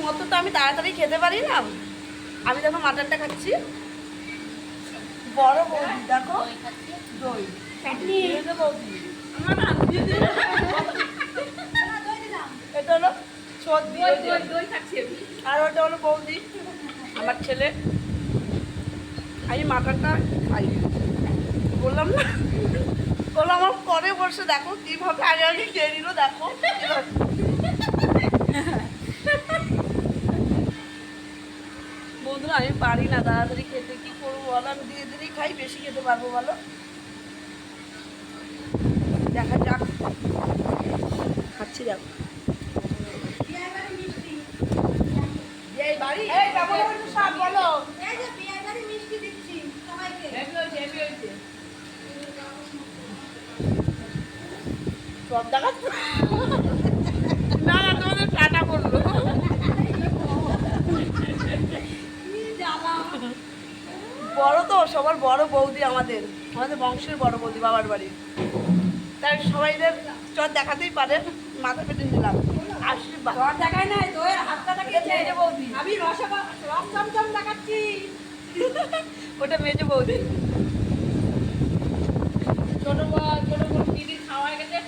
মতো তো আমি তাড়াতাড়ি খেতে পারি না। আমি দেখো মাটনটা খাচ্ছি। বড় বৌদি দেখো দই বৌদি, এটা হলো সর্দি, আর ওটা হলো বৌদি আমার ছেলে। আমি মাটনটা খাই, বললাম না, বললাম আমার পরে বসে দেখো কিভাবে আগে আগে খেয়ে নিল। দেখো বন্ধুরা আমি পারি না তাড়াতাড়ি খেতে, কি করবো বলো? আমি ধীরে ধীরে খাই, বেশি খেতে পারবো বলো? দেখা যাক, খাচ্ছি দেখো। বলো সব দেখা না না, তোমাদের টাটা করলো। বড় তো সবার বড় বৌদি, আমাদের আমাদের বংশের বড় বৌদি বাবার বাড়ি, তাই সবাইদের চট দেখাতেই পারে। মাথা পেটে দিলাম আশীর্বাদ। চট দেখায় নাই, দইয়ের হাতটা দেখিয়েছে বৌদি। আমি রস চমচম দেখাচ্ছি। ওটা মেজে বৌদি। ছোট ছোট দিদির খাওয়া গেছে,